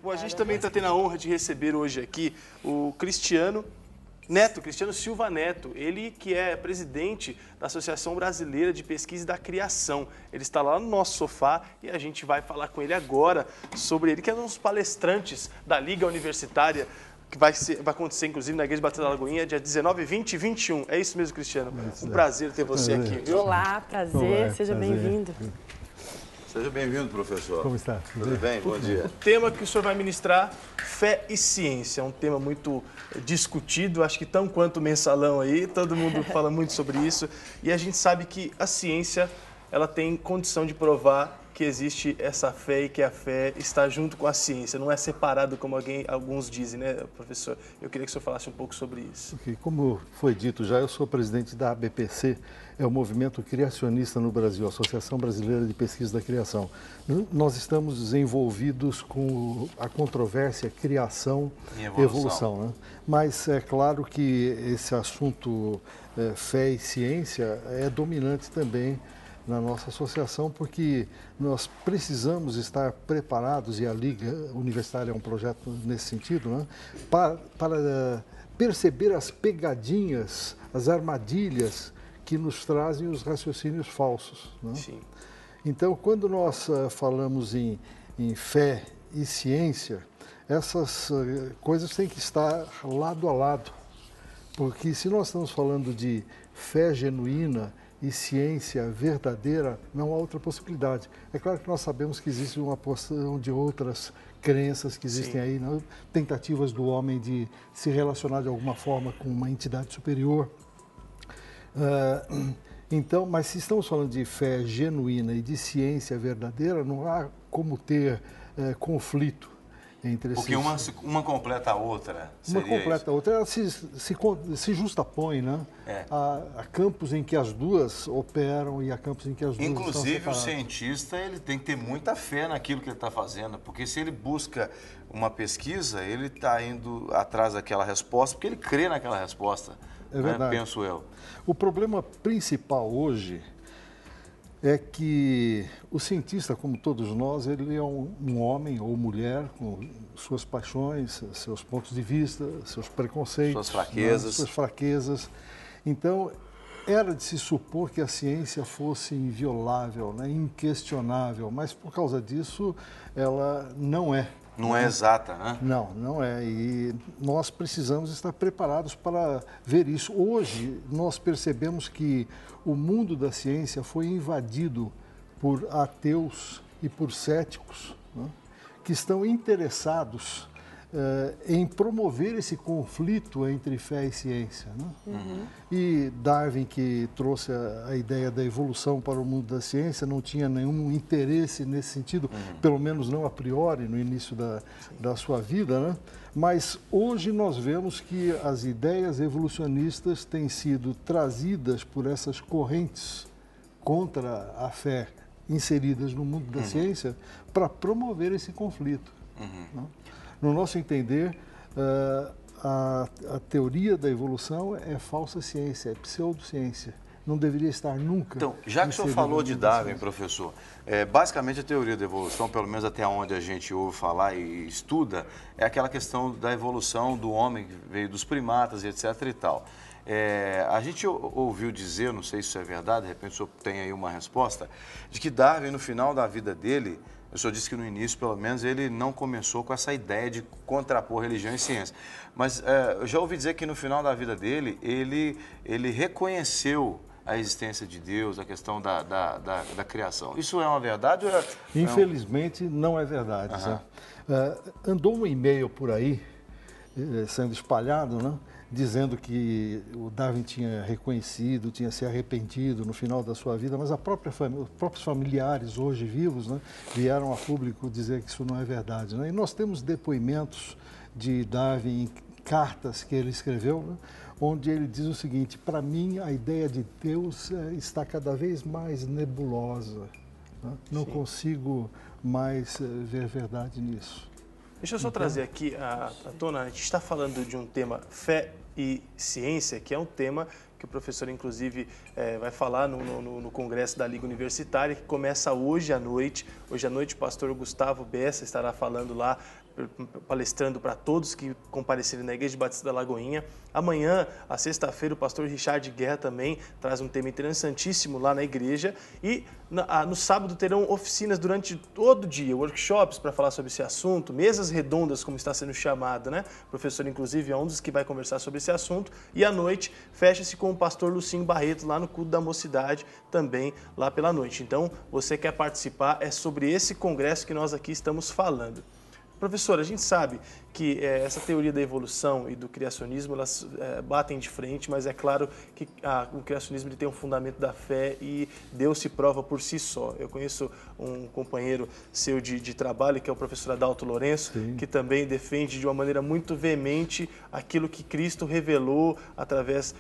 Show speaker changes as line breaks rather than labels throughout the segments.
Bom, a gente também está tendo a honra de receber hoje aqui o Cristiano Neto, Cristiano Silva Neto, ele que é presidente da Associação Brasileira de Pesquisa da Criação. Ele está lá no nosso sofá e a gente vai falar com ele agora sobre ele, que é um dos palestrantes da Liga Universitária, que vai acontecer, inclusive, na Igreja Batista da Lagoinha, dia 19, 20 e 21. É isso mesmo, Cristiano? Um prazer ter você aqui, viu?
Olá, prazer, seja bem-vindo.
Seja bem-vindo, professor.
Como está?
Tudo bem? Bom dia.
O tema que o senhor vai ministrar, fé e ciência, é um tema muito discutido, acho que tão quanto o mensalão aí, todo mundo fala muito sobre isso, e a gente sabe que a ciência, ela tem condição de provar que existe essa fé e que a fé está junto com a ciência, não é separado como alguns dizem, né, professor? Eu queria que o senhor falasse um pouco sobre isso.
Okay. Como foi dito já, eu sou presidente da ABPC, é o movimento criacionista no Brasil, Associação Brasileira de Pesquisa da Criação. Nós estamos envolvidos com a controvérsia criação e evolução, né? Mas é claro que esse assunto fé e ciência é dominante também na nossa associação, porque nós precisamos estar preparados, e a Liga Universitária é um projeto nesse sentido, né, para perceber as pegadinhas, as armadilhas que nos trazem os raciocínios falsos, né?
Sim.
Então, quando nós falamos em fé e ciência, essas coisas têm que estar lado a lado, porque se nós estamos falando de fé genuína e ciência verdadeira, não há outra possibilidade. É claro que nós sabemos que existe uma porção de outras crenças que existem aí, né? Tentativas do homem de se relacionar de alguma forma com uma entidade superior. Então, mas se estamos falando de fé genuína e de ciência verdadeira, não há como ter conflito entre esses...
Porque uma completa a outra.
Uma completa a outra. Ela se justapõe, né? Há campos em que as duas operam e há campos em que as duas
Inclusive,
estão
o
separadas.
cientista ele tem que ter muita fé naquilo que ele está fazendo, porque se ele busca uma pesquisa, ele está indo atrás daquela resposta, porque ele crê naquela resposta.
É verdade.
Né? Penso eu.
O problema principal hoje é que o cientista, como todos nós, ele é um homem ou mulher com suas paixões, seus pontos de vista, seus preconceitos,
suas fraquezas.
Né, suas fraquezas. Então, era de se supor que a ciência fosse inviolável, né, inquestionável, mas por causa disso ela não é.
Não é exata, né?
Não, não é. E nós precisamos estar preparados para ver isso. Hoje, nós percebemos que o mundo da ciência foi invadido por ateus e por céticos, né, que estão interessados em promover esse conflito entre fé e ciência, né? Uhum. E Darwin, que trouxe a ideia da evolução para o mundo da ciência, não tinha nenhum interesse nesse sentido, pelo menos não a priori, no início da sua vida, né? Mas hoje nós vemos que as ideias evolucionistas têm sido trazidas por essas correntes contra a fé inseridas no mundo da ciência para promover esse conflito. Né? No nosso entender, a teoria da evolução é falsa ciência, é pseudociência. Não deveria estar nunca.
Então, já que o senhor falou de Darwin, professor, basicamente a teoria da evolução, pelo menos até onde a gente ouve falar e estuda, é aquela questão da evolução do homem que veio dos primatas e etc. e tal. A gente ouviu dizer, não sei se isso é verdade, de repente o senhor tem aí uma resposta, de que Darwin, no final da vida dele, o senhor disse que no início, pelo menos, ele não começou com essa ideia de contrapor religião e ciência. Mas eu já ouvi dizer que no final da vida dele, ele reconheceu a existência de Deus, a questão da criação. Isso é uma verdade? Ou
Infelizmente, não é verdade. Andou um e-mail por aí, sendo espalhado, né, dizendo que o Darwin tinha reconhecido, tinha se arrependido no final da sua vida, mas os próprios familiares hoje vivos, né, vieram a público dizer que isso não é verdade, né? E nós temos depoimentos de Darwin, cartas que ele escreveu, né, onde ele diz o seguinte: para mim a ideia de Deus está cada vez mais nebulosa, né? Não consigo mais ver verdade nisso.
Deixa eu só trazer aqui à tona, a gente está falando de um tema fé e ciência, que é um tema que o professor, inclusive, vai falar no Congresso da Liga Universitária, que começa hoje à noite. Hoje à noite o pastor Gustavo Bessa estará falando lá palestrando para todos que comparecerem na Igreja Batista da Lagoinha. Amanhã, a sexta-feira, o pastor Richard Guerra também traz um tema interessantíssimo lá na igreja. E no sábado terão oficinas durante todo o dia, workshops para falar sobre esse assunto, mesas redondas, como está sendo chamado, né? O professor, inclusive, é um dos que vai conversar sobre esse assunto. E à noite, fecha-se com o pastor Lucinho Barreto, lá no culto da mocidade, também lá pela noite. Então, você quer participar, é sobre esse congresso que nós aqui estamos falando. Professor, a gente sabe que essa teoria da evolução e do criacionismo, elas batem de frente, mas é claro que o criacionismo ele tem um fundamento da fé e Deus se prova por si só. Eu conheço um companheiro seu de trabalho, que é o professor Adalto Lourenço, Sim. que também defende de uma maneira muito veemente aquilo que Cristo revelou através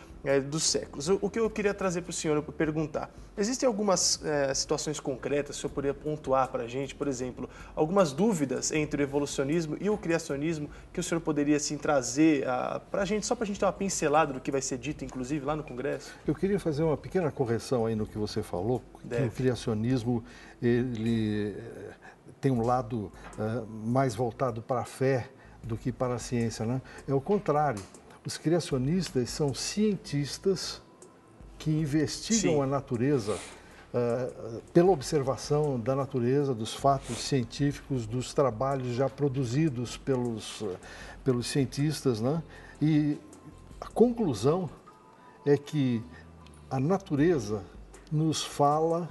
dos séculos. O que eu queria trazer para o senhor, perguntar, existem algumas situações concretas, o senhor poderia pontuar para a gente, por exemplo, algumas dúvidas entre o evolucionismo e o criacionismo que o senhor poderia assim, trazer para a gente, só para a gente ter uma pincelada do que vai ser dito, inclusive, lá no Congresso?
Eu queria fazer uma pequena correção aí no que você falou, que o criacionismo ele tem um lado mais voltado para a fé do que para a ciência, né? É o contrário. Os criacionistas são cientistas que investigam Sim. a natureza pela observação da natureza, dos fatos científicos, dos trabalhos já produzidos pelos cientistas, né? E a conclusão é que a natureza nos fala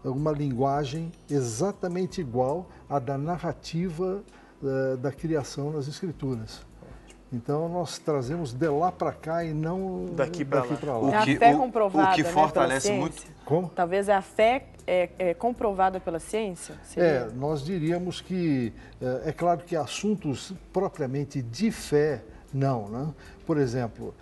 uma linguagem exatamente igual à da narrativa da criação nas Escrituras. Então, nós trazemos de lá para cá e não daqui para lá.
É a fé comprovada,
o que fortalece muito.
Como?
Talvez a fé é comprovada pela ciência? Seria?
Nós diríamos que, é claro que assuntos propriamente de fé, não, né? Por exemplo,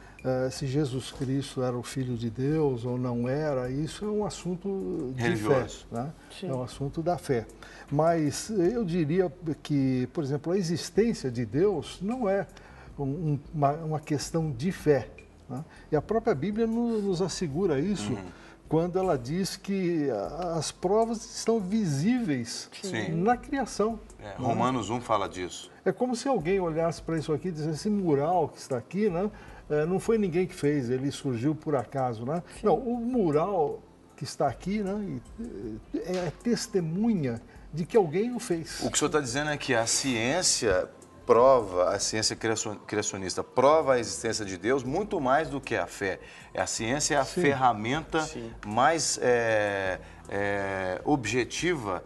se Jesus Cristo era o Filho de Deus ou não era, isso é um assunto de fé, né? É um assunto da fé. Mas eu diria que, por exemplo, a existência de Deus não é uma questão de fé, né? E a própria Bíblia nos assegura isso quando ela diz que as provas estão visíveis na criação.
Romanos 1 fala disso.
É como se alguém olhasse para isso aqui e dissesse, esse mural que está aqui, né, não foi ninguém que fez, ele surgiu por acaso, né? Não, o mural que está aqui, né, é testemunha de que alguém o fez.
O que o senhor está dizendo é que a ciência prova, a ciência criacionista prova a existência de Deus muito mais do que a fé. A ciência é a ferramenta mais objetiva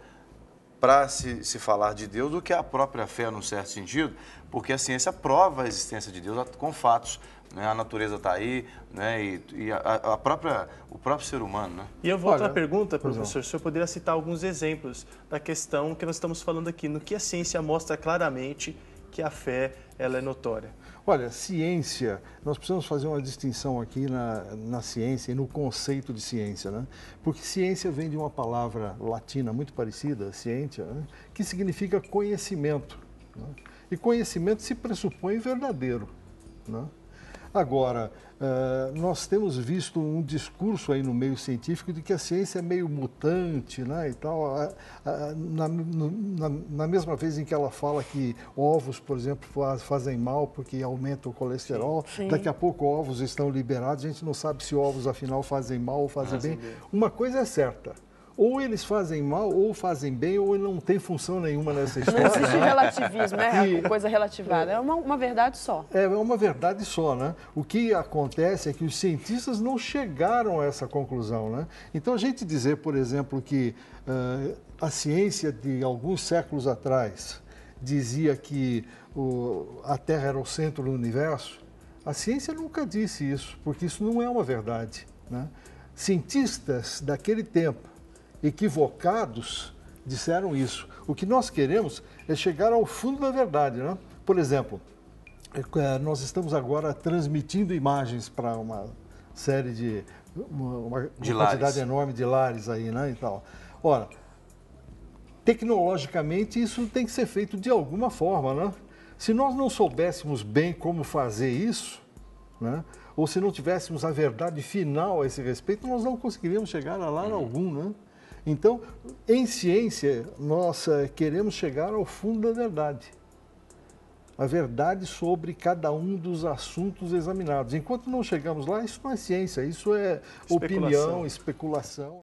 para se falar de Deus do que a própria fé, num certo sentido, porque a ciência prova a existência de Deus com fatos. Né? A natureza está aí, né? E o próprio ser humano. Né?
E eu vou outra pergunta, professor. O senhor poderia citar alguns exemplos da questão que nós estamos falando aqui, no que a ciência mostra claramente que a fé ela é notória?
Olha, ciência, nós precisamos fazer uma distinção aqui na ciência e no conceito de ciência, né? Porque ciência vem de uma palavra latina muito parecida, scientia, né? Que significa conhecimento, né? E conhecimento se pressupõe verdadeiro, né? Agora, nós temos visto um discurso aí no meio científico de que a ciência é meio mutante, né, e tal, na mesma vez em que ela fala que ovos, por exemplo, fazem mal porque aumentam o colesterol, daqui a pouco ovos estão liberados, a gente não sabe se ovos afinal fazem mal ou fazem bem. Uma coisa é certa, ou eles fazem mal, ou fazem bem, ou não tem função nenhuma nessa história.
Não existe relativismo, né? Coisa relativada. É uma verdade só.
É uma verdade só, né? O que acontece é que os cientistas não chegaram a essa conclusão, né? Então, a gente dizer, por exemplo, que a ciência de alguns séculos atrás dizia que a Terra era o centro do universo, a ciência nunca disse isso, porque isso não é uma verdade, né? Cientistas daquele tempo, equivocados, disseram isso. O que nós queremos é chegar ao fundo da verdade, né? Por exemplo, nós estamos agora transmitindo imagens para uma série de uma quantidade enorme de lares aí, né, e tal. Ora, tecnologicamente isso tem que ser feito de alguma forma, né? Se nós não soubéssemos bem como fazer isso, né, ou se não tivéssemos a verdade final a esse respeito, nós não conseguiríamos chegar a lado algum, né? Então, em ciência, nós queremos chegar ao fundo da verdade. a verdade sobre cada um dos assuntos examinados. Enquanto não chegamos lá, isso não é ciência, isso é opinião, especulação.